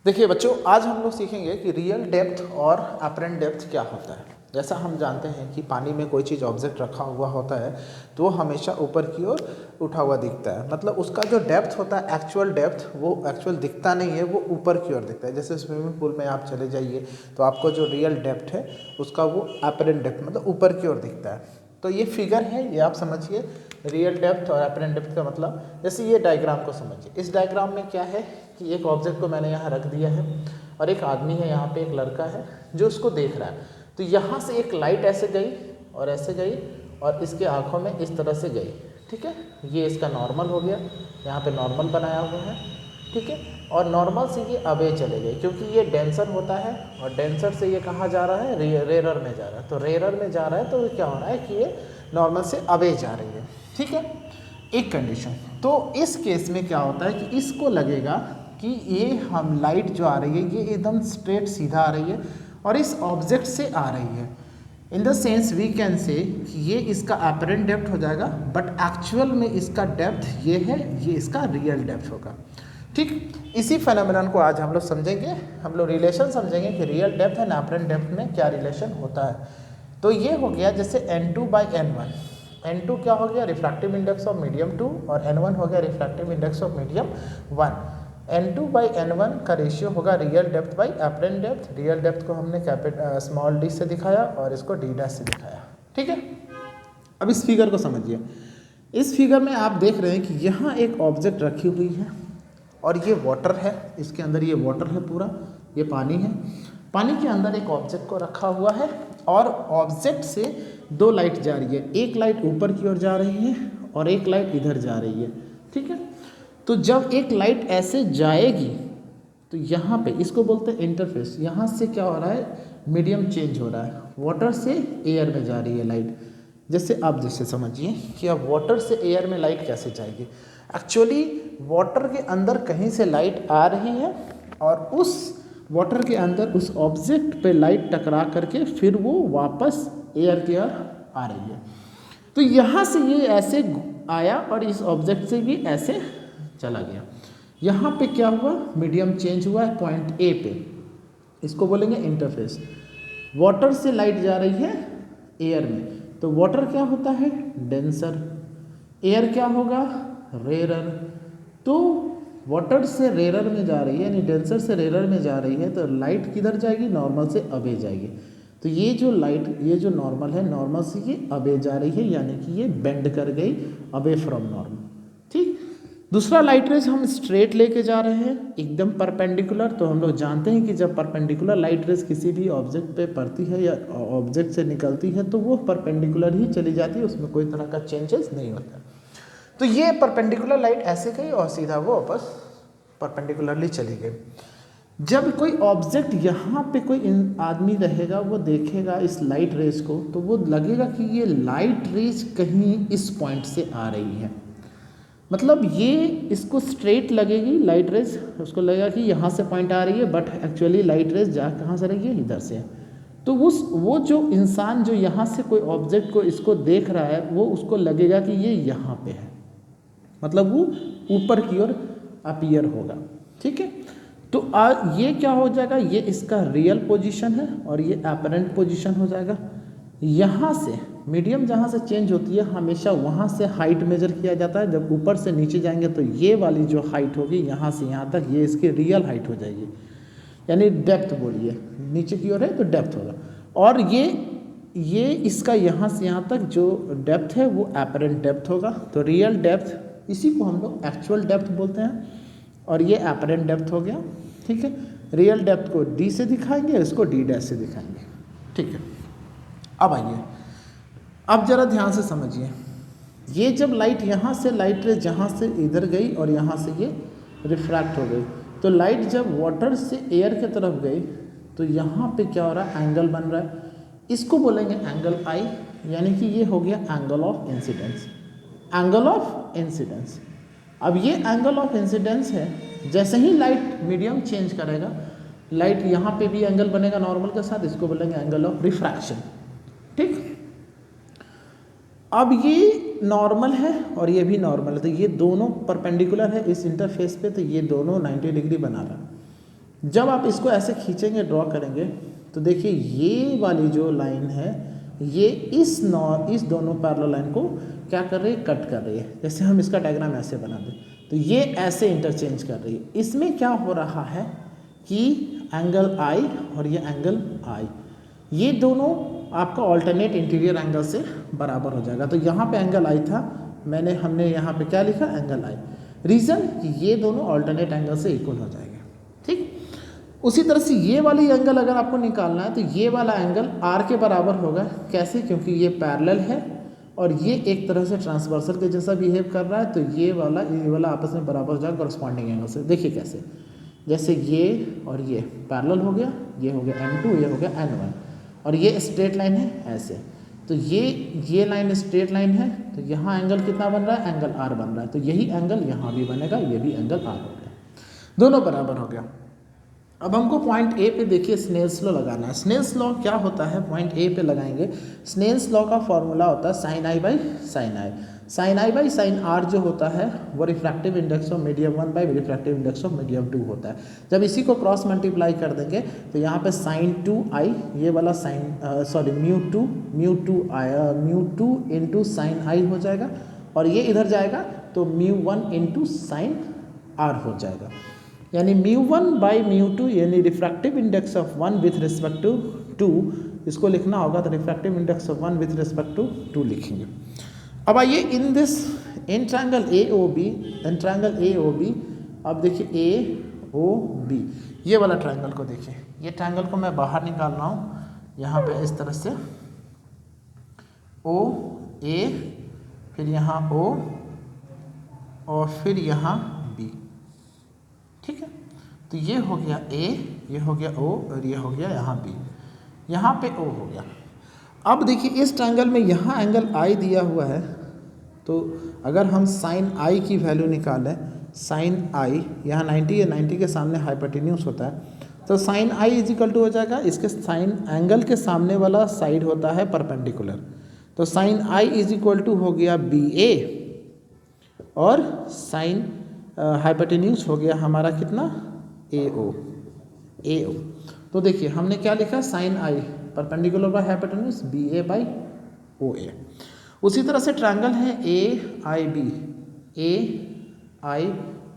देखिए बच्चों, आज हम लोग सीखेंगे कि रियल डेप्थ और अपरेंट डेप्थ क्या होता है। जैसा हम जानते हैं कि पानी में कोई चीज़ ऑब्जेक्ट रखा हुआ होता है तो वो हमेशा ऊपर की ओर उठा हुआ दिखता है। मतलब उसका जो डेप्थ होता है, एक्चुअल डेप्थ, वो एक्चुअल दिखता नहीं है, वो ऊपर की ओर दिखता है। जैसे स्विमिंग पूल में आप चले जाइए तो आपको जो रियल डेप्थ है उसका वो अपरेंट डेप्थ मतलब ऊपर की ओर दिखता है। तो ये फिगर है, ये आप समझिए रियल डेप्थ और अपरेंट डेप्थ का मतलब। जैसे ये डायग्राम को समझिए। इस डायग्राम में क्या है कि एक ऑब्जेक्ट को मैंने यहाँ रख दिया है और एक आदमी है, यहाँ पे एक लड़का है जो उसको देख रहा है। तो यहाँ से एक लाइट ऐसे गई और ऐसे गई और इसके आँखों में इस तरह से गई, ठीक है। ये इसका नॉर्मल हो गया, यहाँ पे नॉर्मल बनाया हुआ है, ठीक है। और नॉर्मल से ये अवे चले गए क्योंकि ये डेंसर होता है और डेंसर से ये कहाँ जा रहा है, रेरर में जा रहा है। तो रेरर में जा रहा है तो क्या हो रहा है कि ये नॉर्मल से अवे जा रही है, ठीक है। एक कंडीशन। तो इस केस में क्या होता है कि इसको लगेगा कि ये हम लाइट जो आ रही है ये एकदम स्ट्रेट सीधा आ रही है और इस ऑब्जेक्ट से आ रही है। In the sense we can say कि ये इसका अपरेंट डेप्थ हो जाएगा, बट एक्चुअल में इसका डेप्थ ये है, ये इसका रियल डेप्थ होगा, ठीक। इसी फेनोमेनन को आज हम लोग समझेंगे। हम लोग रिलेशन समझेंगे कि real depth and apparent depth में क्या रिलेशन होता है। तो ये हो गया जैसे N2/N1। N2 क्या हो गया, रिफ्रैक्टिव इंडेक्स ऑफ मीडियम 2 और N1 हो गया refractive index of medium 1। N2/N1 का रेशियो होगा real depth by apparent depth. Real depth को हमने स्मॉल d से दिखाया और इसको d' से दिखाया, ठीक है। अब इस फिगर को समझिए। इस फिगर में आप देख रहे हैं कि यहाँ एक ऑब्जेक्ट रखी हुई है और ये वाटर है, इसके अंदर ये वाटर है, पूरा ये पानी है। पानी के अंदर एक ऑब्जेक्ट को रखा हुआ है और ऑब्जेक्ट से दो लाइट जा रही है। एक लाइट ऊपर की ओर जा रही है और एक लाइट इधर जा रही है, ठीक है। तो जब एक लाइट ऐसे जाएगी तो यहाँ पे इसको बोलते हैं इंटरफेस। यहाँ से क्या हो रहा है, मीडियम चेंज हो रहा है, वाटर से एयर में जा रही है लाइट। जैसे आप जैसे समझिए कि अब वाटर से एयर में लाइट कैसे जाएगी। एक्चुअली वाटर के अंदर कहीं से लाइट आ रही है और उस वाटर के अंदर उस ऑब्जेक्ट पे लाइट टकरा करके फिर वो वापस एयर की ओर आ रही है। तो यहाँ से ये ऐसे आया और इस ऑब्जेक्ट से भी ऐसे चला गया। यहाँ पे क्या हुआ, मीडियम चेंज हुआ है पॉइंट ए पे, इसको बोलेंगे इंटरफेस। वाटर से लाइट जा रही है एयर में, तो वाटर क्या होता है, डेंसर। एयर क्या होगा, रेरर। तो वाटर से रेरर में जा रही है, यानी डेंसर से रेरर में जा रही है, तो लाइट किधर जाएगी, नॉर्मल से अवे जाएगी। तो ये जो लाइट, ये जो नॉर्मल है, नॉर्मल से ये अवे जा रही है, यानी कि ये बेंड कर गई अवे फ्रॉम नॉर्मल, ठीक। दूसरा लाइट रेज हम स्ट्रेट लेके जा रहे हैं एकदम परपेंडिकुलर। तो हम लोग जानते हैं कि जब परपेंडिकुलर लाइट रेज किसी भी ऑब्जेक्ट पे पड़ती है या ऑब्जेक्ट से निकलती है तो वो परपेंडिकुलर ही चली जाती है, उसमें कोई तरह का चेंजेस नहीं होता। तो ये परपेंडिकुलर लाइट ऐसे गई और सीधा वो वापस परपेंडिकुलरली चली गई। जब कोई ऑब्जेक्ट यहाँ पे कोई आदमी रहेगा, वो देखेगा इस लाइट रेज को, तो वो लगेगा कि ये लाइट रेज कहीं इस पॉइंट से आ रही है। मतलब ये इसको स्ट्रेट लगेगी लाइट रेज, उसको लगेगा कि यहाँ से पॉइंट आ रही है, बट एक्चुअली लाइट रेज जा कहाँ से रही है, इधर से। तो वो जो इंसान जो यहाँ से कोई ऑब्जेक्ट को इसको देख रहा है, वो उसको लगेगा कि ये यहाँ पे है, मतलब वो ऊपर की ओर अपीयर होगा, ठीक है। तो ये क्या हो जाएगा, ये इसका रियल पोजीशन है और ये अपरेंट पोजीशन हो जाएगा। यहाँ से मीडियम जहाँ से चेंज होती है, हमेशा वहाँ से हाइट मेजर किया जाता है। जब ऊपर से नीचे जाएंगे तो ये वाली जो हाइट होगी यहाँ से यहाँ तक, ये इसकी रियल हाइट हो जाएगी, यानी डेप्थ बोलिए, नीचे की ओर है तो डेप्थ होगा। और ये इसका यहाँ से यहाँ तक जो डेप्थ है वो अपरेंट डेप्थ होगा। तो रियल डेप्थ, इसी को हम लोग एक्चुअल डेप्थ बोलते हैं, और ये अपरेंट डेप्थ हो गया, ठीक है। रियल डेप्थ को डी से दिखाएंगे, इसको d' से दिखाएंगे, ठीक है। अब आइए, अब जरा ध्यान से समझिए। ये जब लाइट यहाँ से, लाइट रेज जहाँ से इधर गई और यहाँ से ये रिफ्रैक्ट हो गई, तो लाइट जब वाटर से एयर की तरफ गई तो यहाँ पे क्या हो रहा है, एंगल बन रहा है, इसको बोलेंगे एंगल आई, यानी कि ये हो गया angle of incidence. Angle of incidence. अब ये एंगल ऑफ इंसिडेंस है, जैसे ही लाइट मीडियम चेंज करेगा, लाइट यहाँ पे भी एंगल बनेगा नॉर्मल के साथ, इसको बोलेंगे एंगल ऑफ रिफ्रैक्शन, ठीक। अब ये नॉर्मल है और ये भी नॉर्मल है, तो ये दोनों परपेंडिकुलर है इस इंटरफेस पे, तो ये दोनों 90 डिग्री बना रहा है। जब आप इसको ऐसे खींचेंगे, ड्रॉ करेंगे, तो देखिए ये वाली जो लाइन है ये इस दोनों पैरेलल लाइन को क्या कर रही है, कट कर रही है। जैसे हम इसका डायग्राम ऐसे बना दें तो ये ऐसे इंटरचेंज कर रही है। इसमें क्या हो रहा है कि एंगल आई और ये एंगल आई, ये दोनों आपका ऑल्टरनेट इंटीरियर एंगल से बराबर हो जाएगा। तो यहाँ पे एंगल आई था, हमने यहाँ पे क्या लिखा, एंगल आई। रीज़न कि ये दोनों ऑल्टरनेट एंगल से इक्वल हो जाएंगे। ठीक, उसी तरह से ये वाली एंगल अगर आपको निकालना है तो ये वाला एंगल आर के बराबर होगा। कैसे, क्योंकि ये पैरेलल है और ये एक तरह से ट्रांसवर्सल के जैसा बिहेव कर रहा है, तो ये वाला आपस में बराबर हो जाएगा कॉरस्पॉन्डिंग एंगल से। देखिए कैसे, जैसे ये और ये पैरेलल हो गया, ये हो गया N2, ये हो गया N1, और ये स्ट्रेट लाइन है ऐसे। तो ये लाइन स्ट्रेट लाइन है, तो यहाँ एंगल कितना बन रहा है, एंगल R बन रहा है। तो यही एंगल यहाँ भी बनेगा, ये भी एंगल R हो गया, दोनों बराबर हो गया। अब हमको पॉइंट ए पे देखिए स्नेल्स लॉ लगाना है। स्नेल्स लॉ क्या होता है, पॉइंट ए पे लगाएंगे। स्नेल्स लॉ का फॉर्मूला होता है sine i by sine i. Sine i by sine r जो होता है वो refractive index of medium 1 by refractive index of medium 2 होता है। जब इसी को क्रॉस मल्टीप्लाई कर देंगे तो यहाँ पे साइन 2 आई, ये वाला म्यू टू इंटू साइन आई हो जाएगा, और ये इधर जाएगा तो म्यू 1 इंटू साइन आर हो जाएगा। यानी μ1 बाई μ2 यानी refractive index of 1 with respect to 2, इसको लिखना होगा तो refractive index of 1 with respect to 2 लिखेंगे। अब आइए in triangle A O B, अब देखिए AOB, ये वाला ट्रायंगल को देखिए। ये ट्रायंगल को मैं बाहर निकाल रहा हूँ यहाँ पे इस तरह से, OA, फिर यहाँ O और फिर यहाँ B। ठीक है, तो ये हो गया A, ये हो गया O और ये हो गया यहाँ B, यहाँ पे O हो गया। अब देखिए इस ट्रायंगल में यहाँ एंगल I दिया हुआ है, तो अगर हम साइन I की वैल्यू निकालें, साइन I यहाँ 90 है, 90 के सामने हाइपोटेन्यूस होता है, तो sine I is equal to हो जाएगा, इसके साइन एंगल के सामने वाला साइड होता है परपेंडिकुलर, तो sine I is equal to हो गया BA, और साइन हाइपोटेन्यूस हो गया हमारा कितना, AO। तो देखिए हमने क्या लिखा, sine I perpendicular by hypotenuse BA by OA। उसी तरह से ट्रायंगल है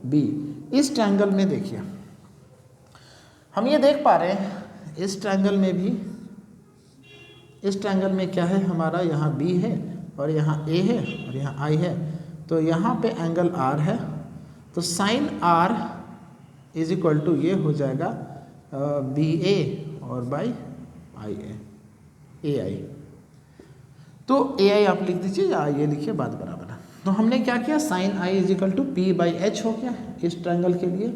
AIB। इस ट्रायंगल में देखिए हम ये देख पा रहे हैं, इस ट्रायंगल में क्या है हमारा, यहाँ B है और यहाँ A है और यहाँ I है, तो यहाँ पे एंगल R है, तो sine R is equal to ये हो जाएगा BA और बाई AI। तो AI आप लिख दीजिए या ये लिखिए, बात बराबर है। तो हमने क्या किया, sine I is equal to P by H हो गया इस ट्रायंगल के लिए,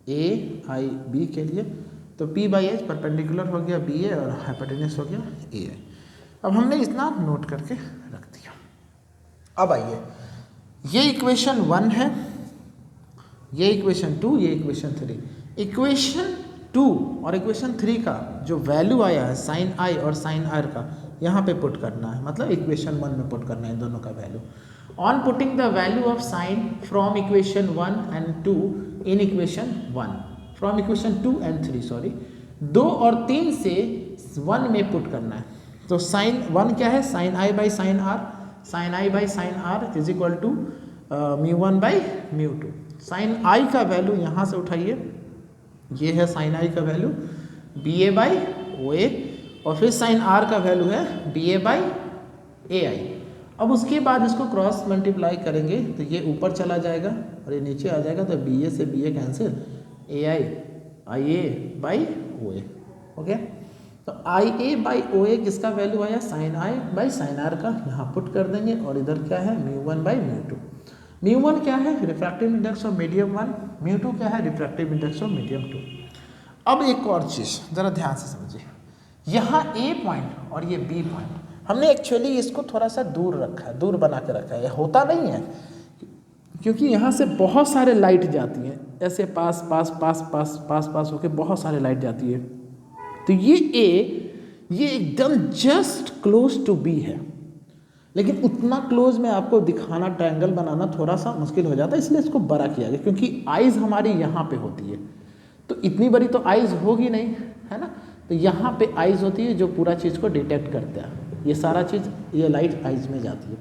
AIB के लिए, तो P बाई H परपेंडिकुलर हो गया BA और हाइपोटेन्यूस हो गया AI। अब हमने इतना नोट करके रख दिया। अब आइए, ये इक्वेशन 1 है, ये इक्वेशन 2, ये इक्वेशन 3। इक्वेशन 2 और इक्वेशन 3 का जो वैल्यू आया है साइन I और साइन R का, यहाँ पे पुट करना है, मतलब इक्वेशन 1 में पुट करना है दोनों का value. On putting the value of sine from equation 1 and 2 in equation 1, from equation 2 and 3 sorry, 2 और 3 से 1 में पुट करना है। तो साइन 1 क्या है, sine I by sine R, sine I by sine R is equal to μ1 by μ2। Sine I का value यहाँ से उठाइए, ये है साइन I का वैल्यू BA बाई OA, और फिर साइन R का वैल्यू है BA बाई AI। अब उसके बाद इसको क्रॉस मल्टीप्लाई करेंगे तो ये ऊपर चला जाएगा और ये नीचे आ जाएगा, तो BA से BA cancel, IA by OA। Okay, तो IA बाई OA किसका वैल्यू आया, sine I by sine R का, यहाँ पुट कर देंगे, और इधर क्या है μ1 बाई μ2। μ1 क्या है, रिफ्रैक्टिव इंडेक्स ऑफ मीडियम 1, μ2 क्या है, रिफ्रैक्टिव इंडेक्स ऑफ मीडियम 2। अब एक और चीज़ ज़रा ध्यान से समझिए, यहाँ A पॉइंट और ये B पॉइंट हमने एक्चुअली इसको थोड़ा सा दूर रखा है, दूर बना के रखा है, होता नहीं है क्योंकि यहाँ से बहुत सारे लाइट जाती हैं, ऐसे पास पास पास पास पास पास होके बहुत सारे लाइट जाती है, तो ये A ये एकदम जस्ट क्लोज टू B है, लेकिन उतना क्लोज में आपको दिखाना, ट्रायंगल बनाना थोड़ा सा मुश्किल हो जाता है, इसलिए इसको बड़ा किया गया, क्योंकि आइज़ हमारी यहाँ पे होती है, तो इतनी बड़ी तो आइज़ होगी नहीं, है ना। तो यहाँ पे आइज़ होती है जो पूरा चीज़ को डिटेक्ट करता है, ये सारा चीज़, ये लाइट आइज़ में जाती है।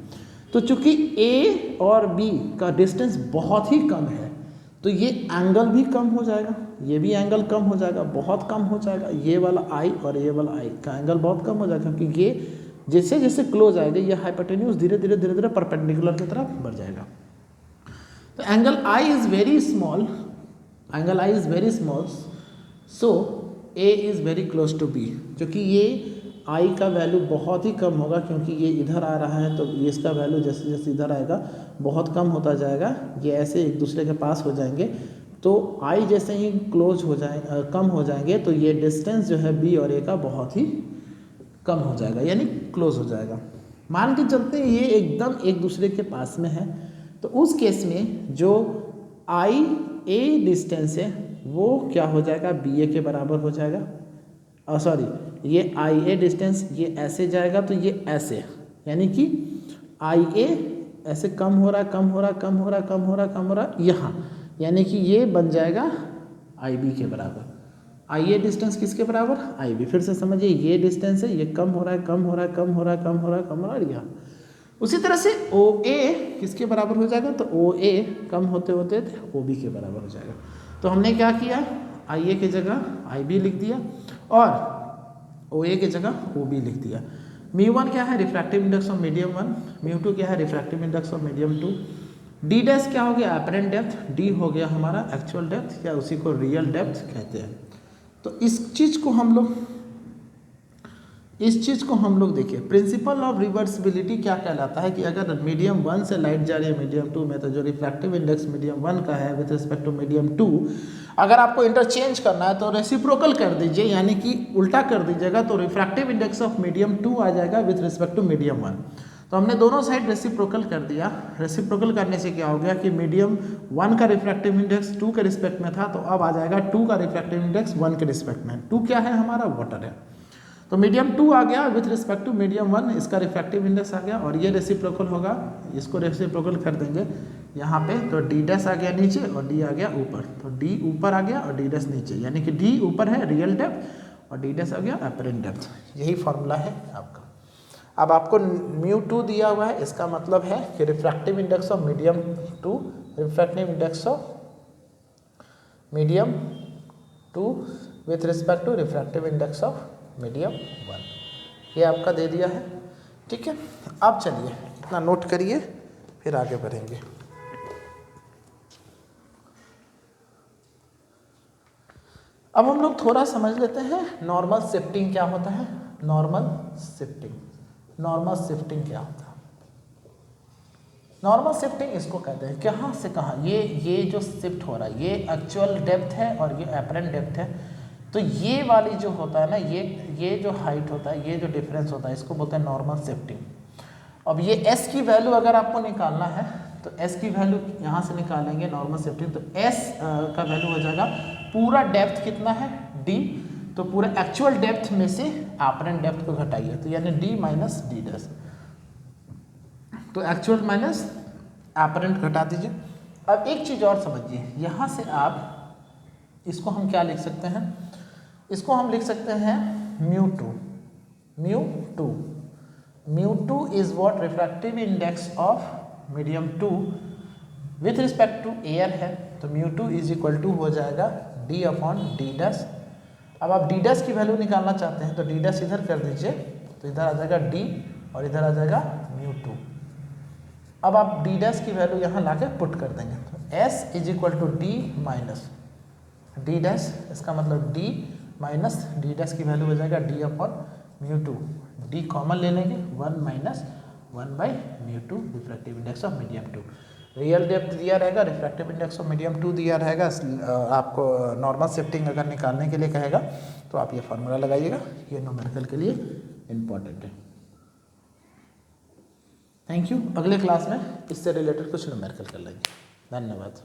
तो चूँकि ए और बी का डिस्टेंस बहुत ही कम है, तो ये एंगल भी कम हो जाएगा, ये भी एंगल कम हो जाएगा, बहुत कम हो जाएगा। ये वाला आई और ये वाला आई का एंगल बहुत कम हो जाएगा, क्योंकि ये जैसे जैसे क्लोज आएगा ये हाइपोटेन्यूज धीरे धीरे परपेंडिकुलर की तरफ बढ़ जाएगा। तो angle i is very small, angle i is very small, so a is very close to b. क्योंकि ये आई का वैल्यू बहुत ही कम होगा, क्योंकि ये इधर आ रहा है, तो ये इसका वैल्यू जैसे जैसे इधर आएगा बहुत कम होता जाएगा, ये ऐसे एक दूसरे के पास हो जाएंगे। तो आई जैसे ही क्लोज हो जाए कम हो जाएंगे, तो ये डिस्टेंस जो है बी और ए का बहुत ही कम हो जाएगा, यानी क्लोज हो जाएगा। मान के चलते हैं ये एकदम एक दूसरे के पास में है, तो उस केस में जो आई ए डिस्टेंस है वो क्या हो जाएगा, बी ए के बराबर हो जाएगा। सॉरी, ये आई ए डिस्टेंस ये ऐसे जाएगा तो ये ऐसे, यानी कि आई ए ऐसे कम हो रहा कम हो रहा कम हो रहा कम हो रहा कम हो रहा यहाँ, यानी कि ये बन जाएगा आई बी के बराबर। आई ए डिस्टेंस किसके बराबर, आई बी। फिर से समझिए, ये डिस्टेंस है, ये कम हो रहा है कम हो रहा है कम हो रहा है कम हो रहा है कम हो रहा है यहाँ। उसी तरह से ओ ए किसके बराबर हो जाएगा, तो ओ ए कम होते होते ओ बी के बराबर हो जाएगा। तो हमने क्या किया, आई ए की जगह आई बी लिख दिया और ओ ए की जगह ओ बी लिख दिया। म्यू वन क्या है, refractive index of medium one, mu two क्या है, refractive index of medium two, d dash क्या हो गया, अपरेंट डेप्थ, डी हो गया हमारा एक्चुअल डेप्थ या उसी को रियल डेप्थ कहते हैं। तो इस चीज़ को हम लोग देखिए, प्रिंसिपल ऑफ रिवर्सिबिलिटी क्या कहलाता है कि अगर मीडियम वन से लाइट जा रही है मीडियम टू में, तो जो रिफ्रैक्टिव इंडेक्स मीडियम वन का है with respect to medium two, अगर आपको इंटरचेंज करना है तो रेसिप्रोकल कर दीजिए, यानी कि उल्टा कर दीजिएगा, तो refractive index of medium two आ जाएगा with respect to medium one. तो हमने दोनों साइड रेसिप्रोकल कर दिया। रेसिप्रोकल करने से क्या हो गया कि मीडियम वन का रिफ्रैक्टिव इंडेक्स टू के रिस्पेक्ट में था, तो अब आ जाएगा टू का रिफ्रैक्टिव इंडेक्स वन के रिस्पेक्ट में। टू क्या है हमारा, वाटर है, तो मीडियम टू आ गया with respect to medium one, इसका रिफ्रैक्टिव इंडेक्स आ गया, और ये रेसिप्रोकल होगा, इसको रेसिप्रोकल कर देंगे यहाँ पे, तो डी डैश आ गया नीचे और डी आ गया ऊपर, तो डी ऊपर आ गया और डी डैश नीचे, यानी कि डी ऊपर है रियल डेप्थ और डी डैश आ गया अपरेंट डेप्थ। यही फॉर्मूला है आपका। अब आपको म्यू टू दिया हुआ है, इसका मतलब है कि refractive index of medium two, refractive index of medium two with respect to refractive index of medium one, ये आपका दे दिया है। ठीक है, अब चलिए इतना नोट करिए, फिर आगे बढ़ेंगे। अब हम लोग थोड़ा समझ लेते हैं नॉर्मल शिफ्टिंग क्या होता है। नॉर्मल शिफ्टिंग क्या होता है, नॉर्मल शिफ्टिंग इसको कहते हैं, कहाँ से कहाँ, ये जो शिफ्ट हो रहा है ये एक्चुअल डेप्थ है और ये अपरेंट डेप्थ है, तो ये वाली जो होता है ना, ये जो हाइट होता है, ये जो डिफरेंस होता है, इसको बोलते हैं नॉर्मल शिफ्टिंग। अब ये एस की वैल्यू अगर आपको निकालना है, तो एस की वैल्यू यहाँ से निकालेंगे नॉर्मल शिफ्टिंग, तो एस का वैल्यू हो जाएगा पूरा डेप्थ कितना है, डी, तो पूरा एक्चुअल डेप्थ में से अपरेंट डेप्थ को घटाइए, तो यानी डी माइनस डी डैश, तो एक्चुअल माइनस अपरेंट घटा दीजिए। अब एक चीज़ और समझिए, यहाँ से आप इसको हम क्या लिख सकते हैं, इसको हम लिख सकते हैं mu two is what, refractive index of medium two with respect to air है, तो mu two is equal to हो जाएगा डी अपॉन डी डैश। अब आप डी डैश की वैल्यू निकालना चाहते हैं, तो डी डैश इधर कर दीजिए, तो इधर आ जाएगा डी और इधर आ जाएगा म्यू टू। अब आप डी डैश की वैल्यू यहाँ ला के पुट कर देंगे, तो s is equal to d minus d dash, इसका मतलब डी माइनस डी डैश की वैल्यू हो जाएगा d upon mu two, d common ले लेंगे, one minus one by mu two, refractive index of medium two. Real depth दिया रहेगा, refractive index of medium two दिया रहेगा, आपको नॉर्मल शिफ्टिंग अगर निकालने के लिए कहेगा तो आप ये फार्मूला लगाइएगा, ये न्यूमेरिकल के लिए इम्पॉर्टेंट है। थैंक यू, अगले क्लास में इससे रिलेटेड कुछ न्यूमेरिकल कर लेंगे। धन्यवाद।